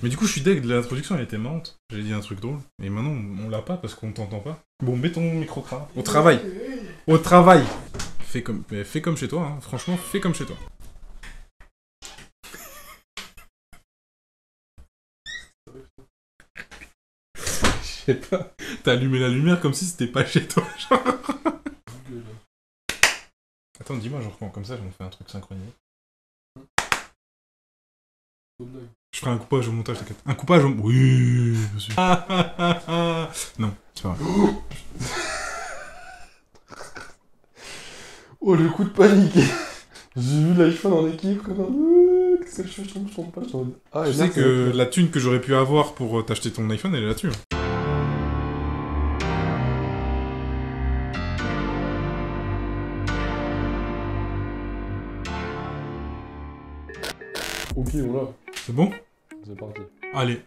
Mais du coup, je suis deg de l'introduction, elle était marrante. J'ai dit un truc drôle. Et maintenant, on l'a pas parce qu'on t'entend pas. Bon, mets ton micro-cravate. Au travail. Au travail. Fais comme chez toi, hein. Franchement, fais comme chez toi. Je sais pas. T'as allumé la lumière comme si c'était pas chez toi, genre. Attends, dis-moi, je reprends comme ça, on fait un truc synchronisé. Je ferai un coupage au montage, t'inquiète. Un coupage au... Oui, monsieur. Non, c'est pas vrai. Oh, le coup de panique. J'ai vu l'iPhone en équipe, comme qu'est-ce que je fais, je tombe pas, Ah, Tu sais que la thune que j'aurais pu avoir pour t'acheter ton iPhone, elle est là-dessus. Ok, voilà. C'est bon? C'est parti. Allez.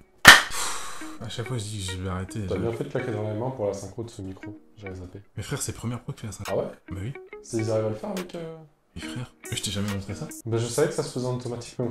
À chaque fois, je dis que je vais arrêter. T'as bien fait de claquer dans les mains pour la synchro de ce micro. J'avais zappé. Mais frère, c'est Premiere Pro qui fait la synchro. Ah ouais? Bah oui. Ils arrivent à le faire avec... Mais frère, je t'ai jamais montré ça? Bah je savais que ça se faisait automatiquement.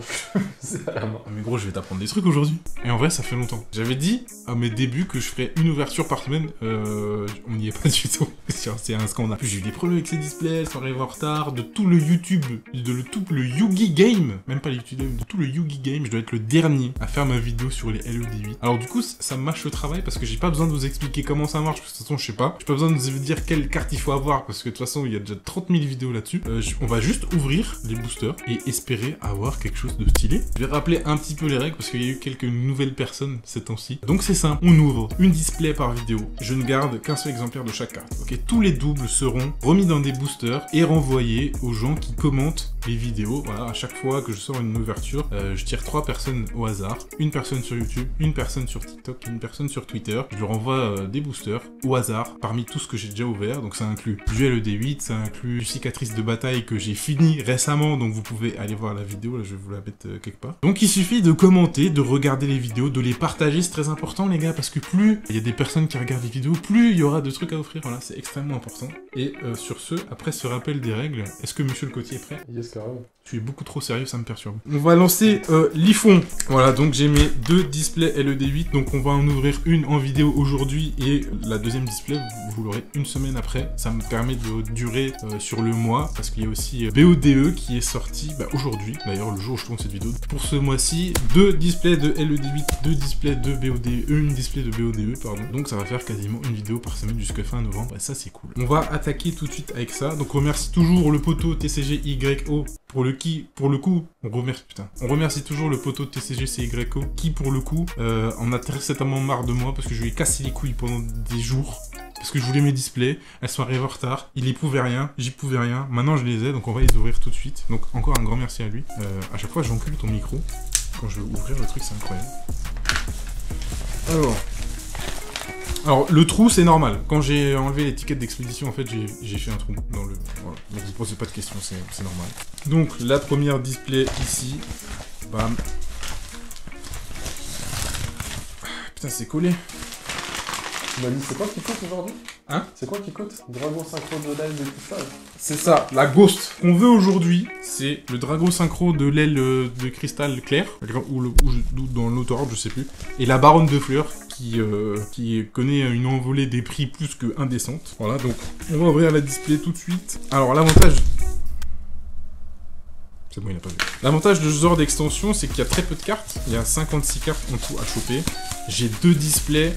C'est à la main. Mais gros, je vais t'apprendre des trucs aujourd'hui. Et en vrai, ça fait longtemps. J'avais dit à mes débuts que je ferais une ouverture par semaine. On n'y est pas du tout. C'est un scandale. J'ai eu des problèmes avec ces displays, elles sont arrivées en retard. De tout le YouTube, de tout le Yugi Game, même pas les YouTube, de tout le Yugi Game, je dois être le dernier à faire ma vidéo sur les LED8. Alors du coup, ça me mâche le travail parce que j'ai pas besoin de vous expliquer comment ça marche. Parce que de toute façon, je sais pas. J'ai pas besoin de vous dire quelle carte il faut avoir parce que de toute façon, il y a déjà 30 000 vidéos là-dessus. On va juste ouvrir les boosters et espérer avoir quelque chose de stylé. Je vais rappeler un petit peu les règles parce qu'il y a eu quelques nouvelles personnes ces temps-ci. Donc c'est simple, on ouvre une display par vidéo. Je ne garde qu'un seul exemplaire de chaque carte. Ok, tous les doubles seront remis dans des boosters et renvoyés aux gens qui commentent les vidéos. Voilà, à chaque fois que je sors une ouverture, je tire 3 personnes au hasard. Une personne sur YouTube, une personne sur TikTok, une personne sur Twitter. Je leur envoie des boosters au hasard parmi tout ce que j'ai déjà ouvert. Donc ça inclut du LED8, ça inclut cicatrice de bataille que j'ai fini récemment, donc vous pouvez aller voir la vidéo, là je vais vous la mettre quelque part. Donc il suffit de commenter, de regarder les vidéos, de les partager, c'est très important les gars, parce que plus il y a des personnes qui regardent les vidéos, plus il y aura de trucs à offrir, voilà, c'est extrêmement important. Et sur ce, après ce rappel des règles, est-ce que monsieur le Cotier est prêt? Yes, carrément. Tu es beaucoup trop sérieux, ça me perturbe. On va lancer l'iPhone. Voilà, donc j'ai mes 2 displays LED8, donc on va en ouvrir une en vidéo aujourd'hui et la deuxième display, vous l'aurez une semaine après. Ça me permet de durer sur le mois, parce qu'il y a aussi BODE qui est sorti aujourd'hui, d'ailleurs le jour où je tourne cette vidéo. Pour ce mois-ci, 2 displays de LED8, 2 displays de BODE, une display de BODE, pardon. Donc ça va faire quasiment une vidéo par semaine jusqu'à fin novembre, et ça c'est cool. On va attaquer tout de suite avec ça. Donc on remercie toujours le poteau TCGYO pour le coup, on remercie toujours le poteau TCGCYO qui pour le coup en a certainement marre de moi parce que je lui ai cassé les couilles pendant des jours. Parce que je voulais mes displays, elles sont arrivées en retard, il y pouvait rien, j'y pouvais rien, maintenant je les ai, donc on va les ouvrir tout de suite. Donc encore un grand merci à lui. À chaque fois j'encule ton micro, quand je veux ouvrir le truc c'est incroyable. Alors le trou c'est normal, quand j'ai enlevé l'étiquette d'expédition en fait j'ai fait un trou dans le... Voilà, donc vous posez pas de questions, c'est normal. Donc la première display ici, bam. Putain c'est collé. Tu m'as dit c'est quoi qui coûte aujourd'hui? Hein? C'est quoi qui coûte? Dragon synchro de l'aile de cristal. C'est ça, la Ghost. Qu'on veut aujourd'hui, c'est le Dragon synchro de l'aile de cristal clair, ou dans l'autorbe, je sais plus, et la Baronne de fleurs qui connaît une envolée des prix plus que indécente. Voilà, donc on va ouvrir la display tout de suite. Alors l'avantage... C'est bon, il n'a pas vu. L'avantage de ce genre d'extension, c'est qu'il y a très peu de cartes. Il y a 56 cartes en tout à choper. J'ai 2 displays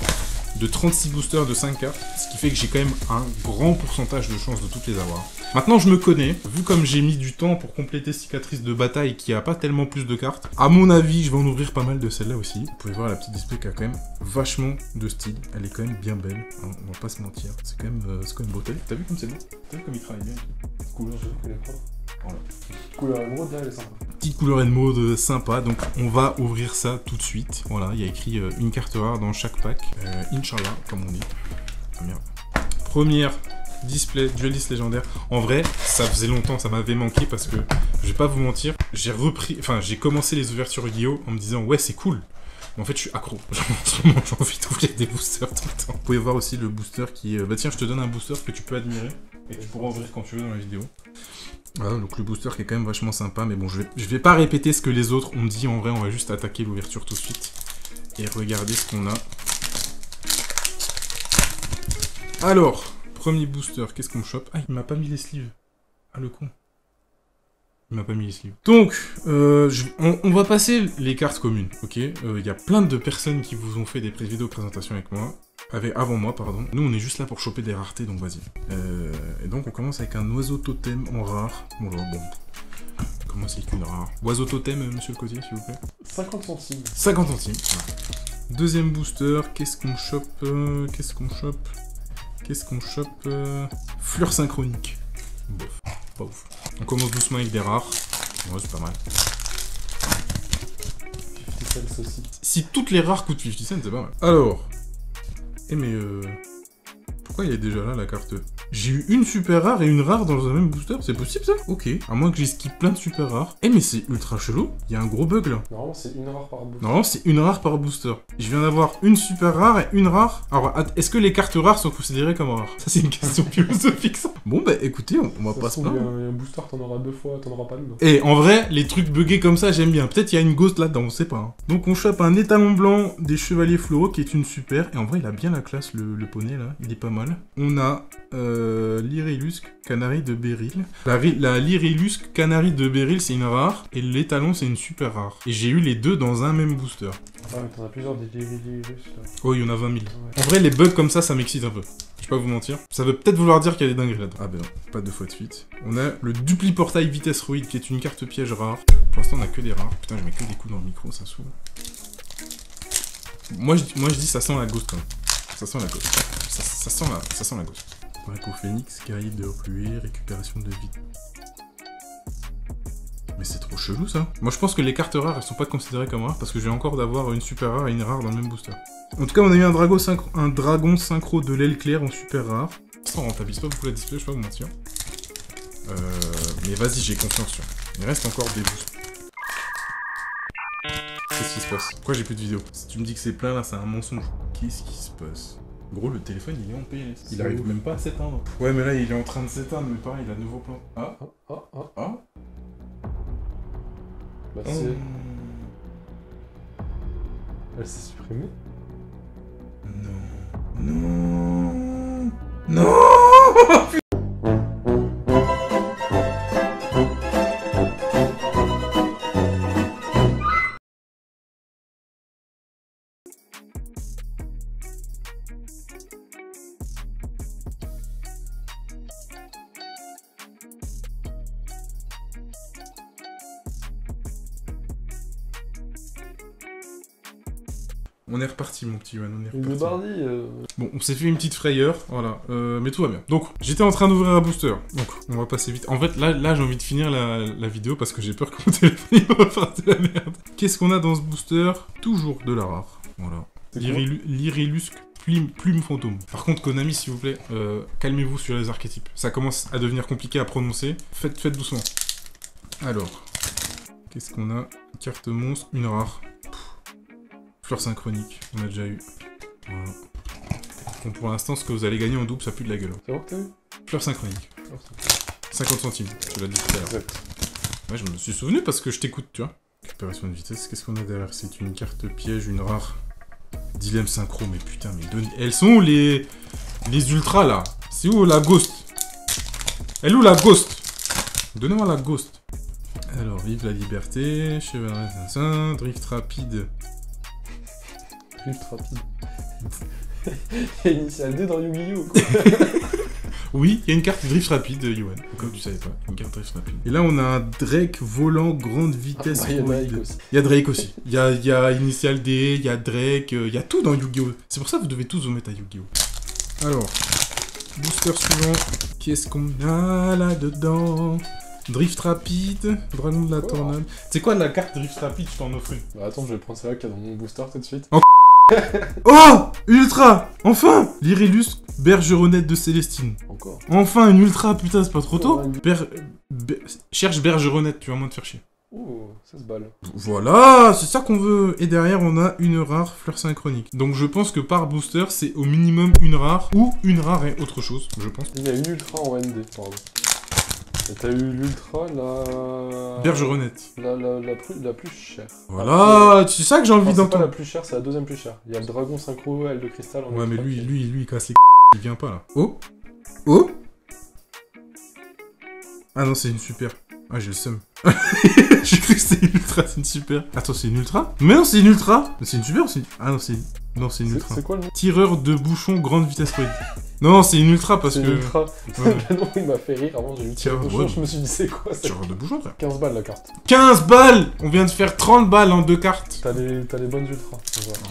de 36 boosters de 5 cartes, ce qui fait que j'ai quand même un grand pourcentage de chances de toutes les avoir. Maintenant je me connais, vu comme j'ai mis du temps pour compléter Cicatrice de bataille qui a pas tellement plus de cartes, à mon avis je vais en ouvrir pas mal de celles-là aussi. Vous pouvez voir la petite display qui a quand même vachement de style, elle est quand même bien belle, hein, on va pas se mentir, c'est quand même beau. T'as vu comme c'est beau? T'as vu comme il travaille bien? Couleur jaune, couleur propre. Voilà. Couleur émeraude, elle est sympa. Petite couleur mode sympa, donc on va ouvrir ça tout de suite. Voilà, il y a écrit une carte rare dans chaque pack. Inch'Allah, comme on dit. Première display dueliste légendaire. En vrai, ça faisait longtemps, ça m'avait manqué parce que, je vais pas vous mentir, j'ai commencé les ouvertures Yu-Gi-Oh en me disant ouais c'est cool. Mais en fait je suis accro, j'ai envie d'ouvrir des boosters tout le temps. Vous pouvez voir aussi le booster qui... Bah tiens, je te donne un booster que tu peux admirer et que tu pourras ouvrir quand tu veux dans la vidéo. Voilà, donc le booster qui est quand même vachement sympa, mais bon, je vais pas répéter ce que les autres ont dit, en vrai, on va juste attaquer l'ouverture tout de suite. Et regardez ce qu'on a. Alors, premier booster, qu'est-ce qu'on chope? Ah, il m'a pas mis les sleeves. Ah, le con. Il m'a pas mis les sleeves. Donc, on va passer les cartes communes, ok? Il y a plein de personnes qui vous ont fait des vidéos présentations avec moi. Avant moi, pardon. Nous, on est juste là pour choper des raretés, donc vas-y. Et donc, on commence avec un oiseau totem en rare. Bon, là, bon. On commence avec une rare. Oiseau totem, monsieur le côtier, s'il vous plaît. 50 centimes. 50 centimes. Deuxième booster, qu'est-ce qu'on chope? Qu'est-ce qu'on chope? Qu'est-ce qu'on chope? Fleur synchronique. Bof, pas ouf. On commence doucement avec des rares. Ouais, c'est pas mal. 50 cents aussi. Si toutes les rares coûtent 50 cents, c'est pas mal. Alors. Mais pourquoi il est déjà là la carte? J'ai eu une super rare et une rare dans un même booster, c'est possible ça? Ok. À moins que j'ai skip plein de super rares. Mais c'est ultra chelou. Il y a un gros bug là. Normalement, c'est une rare par booster. Normalement, c'est une rare par booster. Je viens d'avoir une super rare et une rare. Alors, est-ce que les cartes rares sont considérées comme rares? Ça, c'est une question philosophique, ça. Bon, bah écoutez, on va pas se plaindre. Il y a un booster, t'en auras 2 fois, t'en auras pas une. Et en vrai, les trucs buggés comme ça, j'aime bien. Peut-être il y a une ghost là-dedans, on sait pas. Hein. Donc, on chope un étalon blanc des chevaliers floraux qui est une super. Et en vrai, il a bien la classe, le poney là. Il est pas mal. On a l'Irilusque Canari de Beryl. La l'Irilusque Canari de Beryl, c'est une rare. Et l'étalon, c'est une super rare. Et j'ai eu les deux dans un même booster. Ah, mais t'en as plusieurs des Russes là. Oh, il y en a 20 000. Ouais. En vrai, les bugs comme ça m'excite un peu. Je vais pas vous mentir. Ça veut peut-être vouloir dire qu'il y a des dingueries là-dedans. Ah ben non, pas deux fois de suite. On a le Dupli Portail Vitesse Roid qui est une carte piège rare. Pour l'instant, on a que des rares. Putain, je mets que des coups dans le micro, ça saoule. Moi, je dis ça sent la ghost quand même. Ça sent la ghost. Ça sent la ghost. Draco Phoenix, guerrier de ruée, récupération de vie. Mais c'est trop chelou ça. Moi je pense que les cartes rares elles sont pas considérées comme rares parce que j'ai encore d'avoir une super rare et une rare dans le même booster. En tout cas on a eu un dragon synchro de l'aile claire en super rare. Ça rentabilise pas beaucoup la display, je vais pas vous mentir. Mais vas-y, j'ai confiance sur. Il reste encore des boosts. Qu'est-ce qui se passe? Pourquoi j'ai plus de vidéo? Si tu me dis que c'est plein là, c'est un mensonge. Qu'est-ce qui se passe? Gros, le téléphone il est en PLS. Il arrive même pas à s'éteindre. Ouais, mais là il est en train de s'éteindre, mais pareil, il a de nouveau plan. Ah. Bah c'est... Elle s'est supprimée? Non. Non. On est reparti, mon petit Yohan, on est reparti. Bon, on s'est fait une petite frayeur, voilà, mais tout va bien. Donc, j'étais en train d'ouvrir un booster, donc on va passer vite. En fait, là j'ai envie de finir la vidéo parce que j'ai peur que mon téléphone va faire de la merde. Qu'est-ce qu'on a dans ce booster? Toujours de la rare, voilà. L'Irilusque Plume Fantôme. Par contre, Konami, s'il vous plaît, calmez-vous sur les archétypes. Ça commence à devenir compliqué à prononcer. Faites doucement. Alors, qu'est-ce qu'on a? Carte monstre, une rare. Fleur synchronique, on a déjà eu. Voilà. Bon, pour l'instant, ce que vous allez gagner en double, ça pue de la gueule. C'est bon que t'as eu? Fleur synchronique. 50 centimes, je l'ai dit tout à l'heure. Ouais, je me suis souvenu parce que je t'écoute, tu vois. Récupération de vitesse, qu'est-ce qu'on a derrière? C'est une carte piège, une rare. Dilemme synchro, mais putain, mais elles sont où les ultras là? C'est où la ghost? Elle est où la ghost? Donnez-moi la ghost. Alors, vive la liberté, chevalier assassin, drift rapide. Drift rapide. Il y a Initial D dans Yu-Gi-Oh! Oui, il y a une carte drift rapide, Yohan. Comme tu savais pas, une carte drift rapide. Et là, on a un Drake volant grande vitesse. Il y a Drake aussi. Il y a Drake aussi. Il y a Initial D, il y a Drake, il y a tout dans Yu-Gi-Oh! C'est pour ça que vous devez tous vous mettre à Yu-Gi-Oh! Alors, booster suivant. Qu'est-ce qu'on a là-dedans? Drift rapide, dragon de la tornade. C'est quoi la carte drift rapide? Je t'en offre une. Bah attends, je vais prendre celle-là qu'il y a dans mon booster tout de suite. Oh! Ultra! Enfin! L'Irilusque Bergeronnette de Célestine. Encore. Enfin une ultra, putain, c'est pas trop tôt? Cherche Bergeronnette, tu vas moins te faire chier. Oh, 16 balles. Voilà, c'est ça qu'on veut. Et derrière, on a une rare fleur synchronique. Donc je pense que par booster, c'est au minimum une rare ou une rare et autre chose, je pense. Il y a une ultra en ND, pardon. Et t'as eu l'ultra, la... Bergeronnette. La plus chère. Voilà, c'est ça que j'ai envie C'est pas d'entendre. la plus chère, c'est la deuxième plus chère. Il y a le dragon synchro, elle de cristal. En Ouais, mais ultra lui, qui est- il casse les il vient pas là. Oh. Oh. Ah non, c'est une super. Ah, j'ai le seum. J'ai cru que c'était une ultra, c'est une super. Attends, c'est une ultra? Mais non, c'est une ultra. C'est une super ou c'est une... Ah non, c'est une... Non, c'est une ultra. C'est quoi le nom? Tireur de bouchon grande vitesse ruide. Non, c'est une ultra parce C'est que... une ultra. Ouais. Le nom, il m'a fait rire. Avant, j'ai eu Tiens, tireur de ouais. bouchon, je me suis dit, c'est quoi ça? Tireur de bouchon, frère. 15 balles la carte. 15 balles. On vient de faire 30 balles en 2 cartes. T'as les bonnes ultras.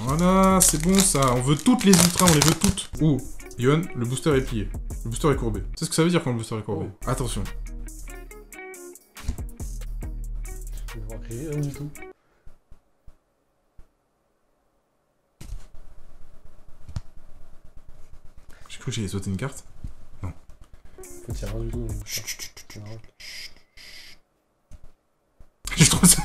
Voilà, c'est bon ça. On veut toutes les ultras, on les veut toutes. Ouh, Yohan, le booster est plié. Le booster est courbé. C'est ce que ça veut dire quand le booster est courbé. Attention. Je vois rien du tout. J'ai cru que j'allais sauter une carte. En fait, y'a rien du tout. Chut, chut, chut, chut. Non. J'ai trop ça.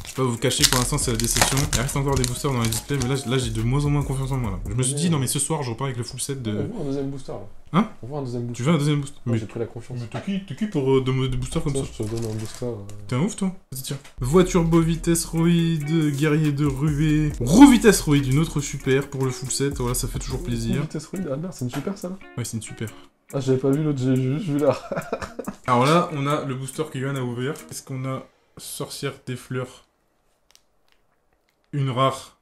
Je vais pas vous cacher, pour l'instant c'est la déception. Il reste encore des boosters dans les displays, mais là j'ai de moins en moins confiance en moi là. Je me suis dit, non mais ce soir je repars avec le full set On de... voit un deuxième booster là. Hein? On voit un deuxième booster. Tu veux un deuxième booster? Moi Mais j'ai pris la confiance. t'es qui pour des boosters comme ça? Tiens, je te donne un booster. T'es un ouf toi? Vas-y tiens. Voiture beau vitesse roïde, guerrier de ruée. Roue vitesse roïde, une autre super pour le full set, voilà ça fait toujours plaisir. Vitesse ruide. Ah merde, c'est une super ça là. Ouais c'est une super. Ah, j'avais pas vu l'autre, j'ai juste vu là. Alors là on a le booster que Yohan a ouvert. Est-ce qu'on a sorcière des fleurs? Une rare.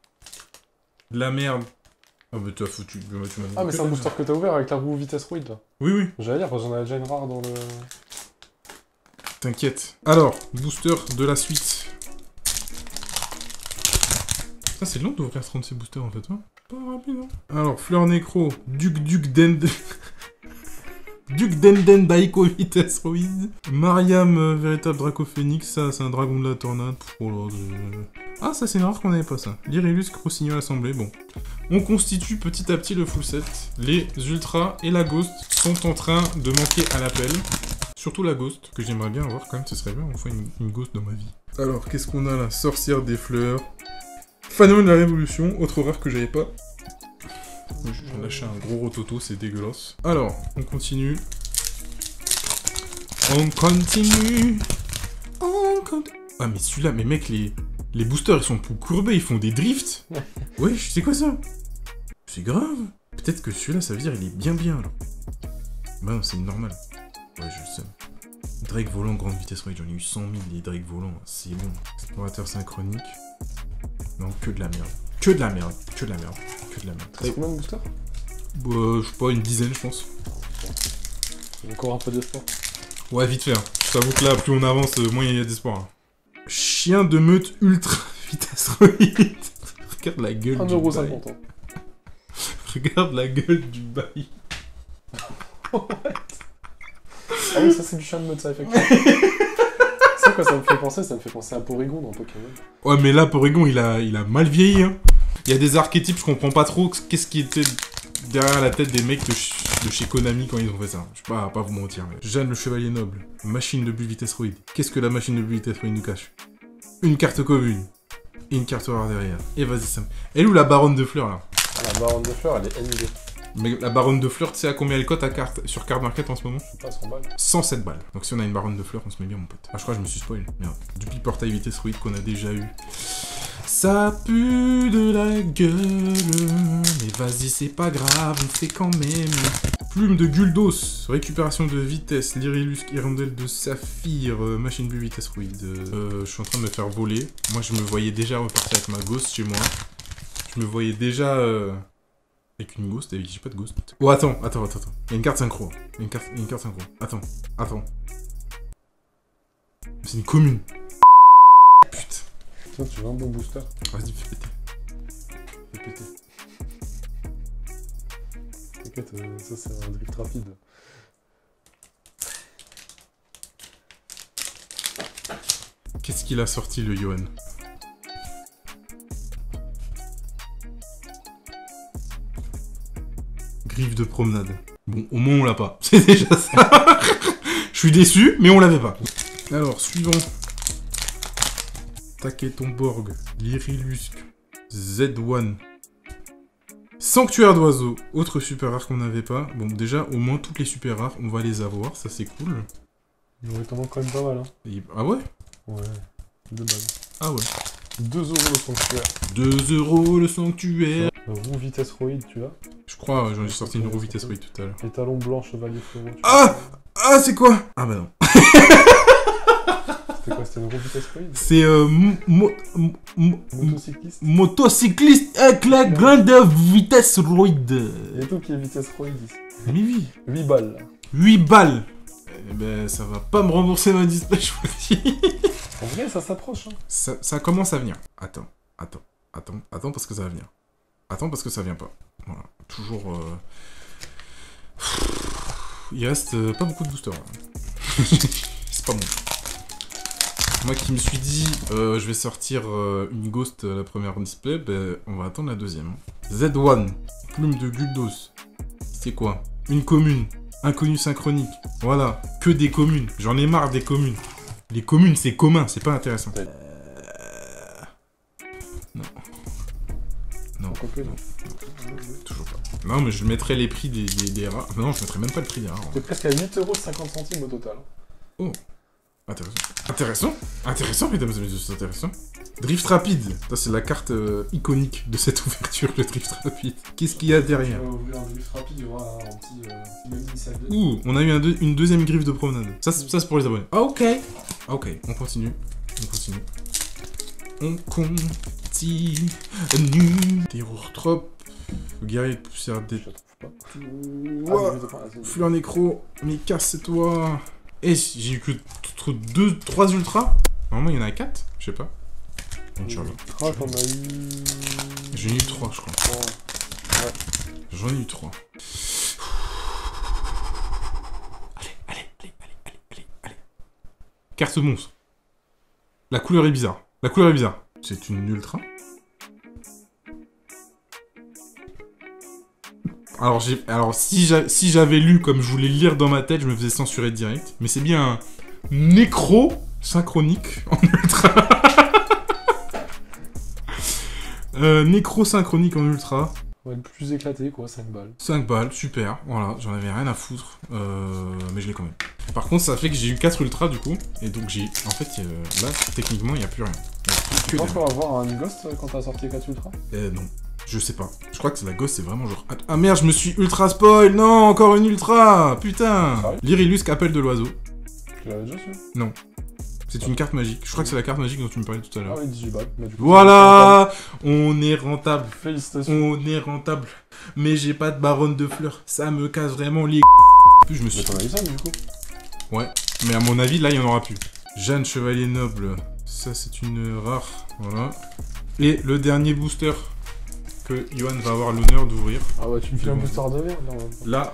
De la merde. Ah bah t'as foutu. Tu m'as Ah, mais c'est un booster que t'as ouvert avec la roue vitesse ruide là. Oui oui. J'allais dire, parce que j'en avais déjà une rare dans le. T'inquiète. Alors, booster de la suite. Ça c'est long d'ouvrir 36 boosters en fait, hein. Pas rapide, hein. Alors, Fleur Nécro, Duc Dend... Duc Denden Daiko vitesse roïde. Mariam, véritable Draco Phoenix, ça c'est un dragon de la tornade. Oh là, ah ça c'est une rare qu'on n'avait pas ça. Lyrilus, Rossignol assemblé, bon. On constitue petit à petit le full set. Les Ultras et la Ghost sont en train de manquer à l'appel. Surtout la Ghost, que j'aimerais bien avoir quand même, ce serait bien, enfin une Ghost dans ma vie. Alors, qu'est-ce qu'on a là? Sorcière des fleurs. Phénomène de la Révolution, autre rare que j'avais pas. J'ai lâché un gros rototo, c'est dégueulasse. Alors, on continue. On continue. Ah mais celui-là, mais mec, les boosters, ils sont tout courbés, ils font des drifts. Ouais, c'est quoi ça? C'est grave. Peut-être que celui-là, ça veut dire il est bien là. Bah non, c'est normal. Ouais, je sais. Drake volant, grande vitesse, ouais, j'en ai eu 100 000 des Drake volants, c'est bon. Explorateur synchronique. Non, que de la merde. Que de la merde, que de la merde, que de la merde. C'est combien de boosters? Je sais pas, une dizaine, je pense. Encore un peu d'espoir. Ouais, vite fait. Hein. Je t'avoue que là, plus on avance, moins il y a d'espoir. Hein. Chien de meute ultra vitesse roïde. Regarde la gueule du 1,50 bail. €. Regarde la gueule du bail. Ah oui, ça c'est du chien de meute, ça, effectivement. C'est quoi ça me fait penser? Ça me fait penser à Porygon dans Pokémon. Ouais, mais là, Porygon, il a mal vieilli. Hein. Il y a des archétypes, je comprends pas trop qu'est-ce qui était derrière la tête des mecs de chez Konami quand ils ont fait ça. Je vais pas vous mentir. Mais... Jeanne le Chevalier Noble. Machine de bulle vitesse roïde. Qu'est-ce que la machine de bulle vitesse roïde nous cache? Une carte commune. Et une carte rare derrière. Et vas-y, Sam. Elle est où la baronne de fleurs, là? Ah, la baronne de fleurs, elle est ND. Mais la baronne de fleurs, tu sais à combien elle cote sur carte market en ce moment? Je sais pas, 100 balles. 107 balles. Donc si on a une baronne de fleurs, on se met bien, mon pote. Ah, je crois que je me suis spoil. Merde. Depuis portail vitesse roïde qu'on a déjà eu. Ça pue de la gueule. Mais vas-y, c'est pas grave, on fait quand même. Plume de Guldos. Récupération de vitesse. Lyrilus, hirondelle de saphir. Machine de vitesse roïde. Je suis en train de me faire voler. Moi, je me voyais déjà repartir avec ma ghost chez moi. Je me voyais déjà... Avec une ghost, j'ai pas de ghost. Oh, attends. Il y a une carte synchro. Il y a une carte synchro. Attends. C'est une commune. Putain. Toi, tu veux un bon booster? Vas-y, fais péter. T'inquiète, ça c'est un drift rapide. Qu'est-ce qu'il a sorti, le Yohan? Griffe de promenade. Bon, au moins on l'a pas. C'est déjà ça. Je suis déçu, mais on l'avait pas. Alors, suivant. Taquet ton Borg. Lyrilusque. Z1. Sanctuaire d'oiseaux, autre super rare qu'on n'avait pas. Bon, déjà, au moins toutes les super rares, on va les avoir, ça c'est cool. Il aurait tendance quand même pas mal, hein. Ah ouais? Ouais, de base. Ah ouais. 2 € le sanctuaire. 2 € le sanctuaire. Roue vitesse roïde, tu as. Je crois, j'en ai sorti une roue vitesse oui tout à l'heure. Les talons blancs, chevalier fleurot. Ah! Ah, c'est quoi? Ah bah non. C'était quoi? C'était une roue vitesse roïde? C'est Motocycliste. motocycliste avec la grande vitesse roide. Il y a tout qui est vitesse roïde ici. Mais oui. 8 balles. 8 balles. Eh ben, ça va pas me rembourser ma display, je vous le dis. En vrai, ça s'approche, hein. Ça commence à venir. Attends, parce que ça va venir. Attends, parce que ça vient pas. Voilà. Toujours... Il reste pas beaucoup de boosters. Hein. C'est pas bon. Moi qui me suis dit, je vais sortir une ghost la première display, ben, on va attendre la deuxième. Z1, plume de Guldos. C'est quoi? Une commune. Inconnu synchronique. Voilà. Que des communes. J'en ai marre des communes. Les communes, c'est commun, c'est pas intéressant. Non. Non. Toujours pas. Non, mais je mettrai les prix des rares. Non, je mettrai même pas le prix des rares. T'es presque à 8,50 € au total. Oh. Intéressant, mesdames et messieurs, c'est intéressant. Drift rapide. Ça, c'est la carte iconique de cette ouverture, le drift rapide. Qu'est-ce qu'il y a derrière? On va ouvrir un drift rapide, il y aura un petit initial 2. Ouh, on a eu une deuxième griffe de promenade. Ça, c'est pour les abonnés. Ah, ok. Ok, on continue. On continue. Terror trop. Guerrier de poussière des... Fleur nécro. Mais casse-toi. Et j'ai eu que 3 ultras. Normalement, il y en a 4. Je sais pas. Inch'Allah. J'ai eu 3, je crois. Ouais. J'en ai eu 3. Allez. Carte monstre. La couleur est bizarre. C'est une ultra. Alors si j'avais lu comme je voulais le lire dans ma tête, je me faisais censurer direct. Mais c'est bien un nécro synchronique en ultra. Nécro synchronique en ultra. Ouais, le plus éclaté, quoi, 5 balles. 5 balles, super. Voilà, j'en avais rien à foutre. Mais je l'ai quand même. Par contre, ça fait que j'ai eu 4 ultras du coup. Et donc j'ai... En fait, là, techniquement, il n'y a plus rien. Tu penses qu'on va avoir un ghost quand t'as sorti 4 ultras? Non. Je sais pas. Je crois que la ghost, c'est vraiment genre... Ah merde, je me suis ultra spoil. Non, encore une ultra. Putain. Lyrilusque, appel de l'oiseau. Tu l'avais déjà su? Non. C'est une carte magique. Je crois que c'est la carte magique dont tu me parlais tout à l'heure. Ah oui, 18 balles. Bah, du coup, voilà. On est rentable. Félicitations. On est rentable. Mais j'ai pas de baronne de fleurs. Ça me casse vraiment les... Plus je me suis... Mais t'en as eu ça, du coup? Ouais. Mais à mon avis, là, il y en aura plus. Jeanne Chevalier Noble. Ça, c'est une rare. Voilà. Et le dernier booster que Yohan va avoir l'honneur d'ouvrir. Ah ouais, tu me fais un booster de merde. Là,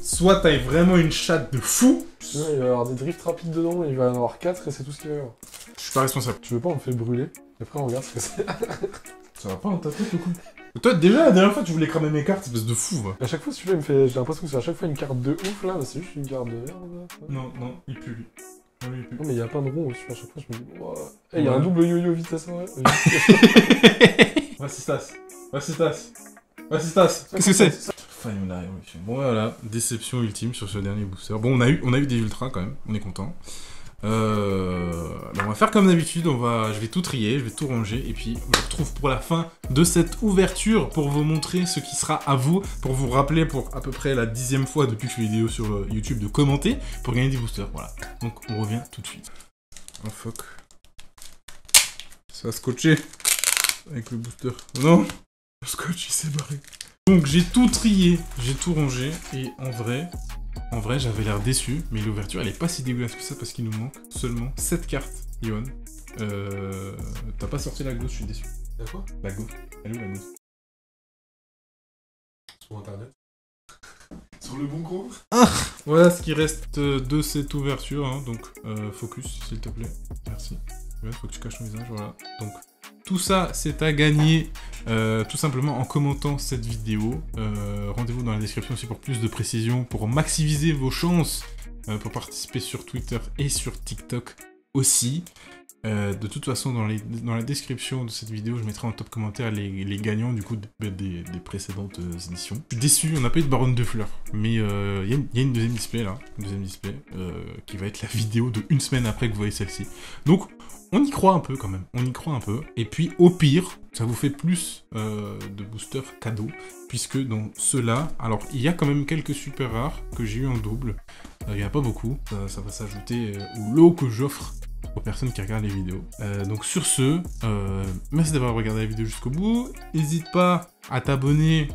soit t'as vraiment une chatte de fou. Ouais, il va y avoir des drifts rapides dedans, il va y en avoir 4 et c'est tout ce qu'il va y avoir. Je suis pas responsable. Tu veux pas, on le fait brûler. Et après, on regarde ce que c'est. Ça va pas dans ta tête, le coup. Toi, déjà, la dernière fois, tu voulais cramer mes cartes, espèce de fou, va. À chaque fois, celui-là, il me fait... J'ai l'impression que c'est à chaque fois une carte de ouf, là, mais c'est juste une carte de merde, là. Non, il pue, lui. Non, il pue. Non, mais il y a plein de ronds aussi, à chaque fois, je me dis... Wow. Eh, il y a un double yo-yo vitesse, ouais. Vas-y, Stas. Qu'est-ce que c'est? Bon, voilà. Déception ultime sur ce dernier booster. Bon, on a eu des ultras, quand même. On est content. On va faire comme d'habitude, je vais tout trier, je vais tout ranger, et puis on se retrouve pour la fin de cette ouverture pour vous montrer ce qui sera à vous, pour vous rappeler pour à peu près la 10e fois depuis que je fais vidéo sur YouTube de commenter pour gagner des boosters, voilà. Donc on revient tout de suite. Oh fuck. Ça va scotcher avec le booster. Oh non, le scotch il s'est barré. Donc j'ai tout trié, j'ai tout rangé, et en vrai, j'avais l'air déçu, mais l'ouverture, elle est pas si dégueulasse que ça, parce qu'il nous manque seulement 7 cartes, Yohan. T'as pas sorti la gauche, je suis déçu. Y'a quoi? La gauche. Elle est où, la gauche? Sur internet. Sur le bon coin. Voilà ce qui reste de cette ouverture, hein. Donc focus, s'il te plaît. Merci. Ouais, faut que tu caches ton visage, voilà. Donc, tout ça, c'est à gagner tout simplement en commentant cette vidéo. Rendez-vous dans la description aussi pour plus de précisions, pour maximiser vos chances pour participer sur Twitter et sur TikTok aussi. De toute façon, dans la description de cette vidéo, je mettrai en top commentaire les gagnants du coup des précédentes éditions. Je suis déçu, on n'a pas eu de baronne de fleurs, mais il y a une deuxième display là, qui va être la vidéo de 1 semaine après que vous voyez celle-ci. Donc, on y croit un peu quand même, on y croit un peu. Et puis, au pire, ça vous fait plus de boosters cadeaux, puisque dans ceux-là, alors il y a quand même quelques super rares que j'ai eu en double. Il n'y en a pas beaucoup, ça va s'ajouter au lot que j'offre aux personnes qui regardent les vidéos. Donc sur ce, merci d'avoir regardé la vidéo jusqu'au bout. N'hésite pas à t'abonner,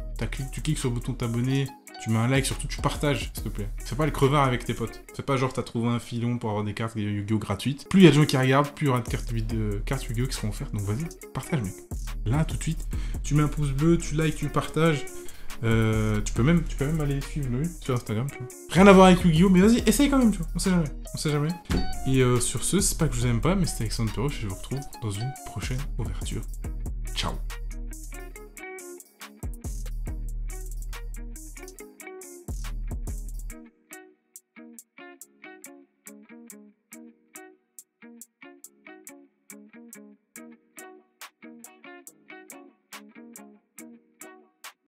tu cliques sur le bouton t'abonner, tu mets un like, surtout tu partages, s'il te plaît. Fais pas le crevard avec tes potes. Fais pas genre t'as trouvé un filon pour avoir des cartes Yu-Gi-Oh gratuites. Plus il y a de gens qui regardent, plus il y aura de cartes Yu-Gi-Oh qui seront offertes. Donc vas-y, partage mec. Là tout de suite, tu mets un pouce bleu, tu likes, tu partages. Tu peux même aller suivre lui sur Instagram, tu vois. Rien à voir avec Yu-Gi-Oh, mais vas-y, essaye quand même, tu vois. On sait jamais. Et sur ce, c'est pas que je vous aime pas, mais c'était Alexandre Perroche et je vous retrouve dans une prochaine ouverture. Ciao.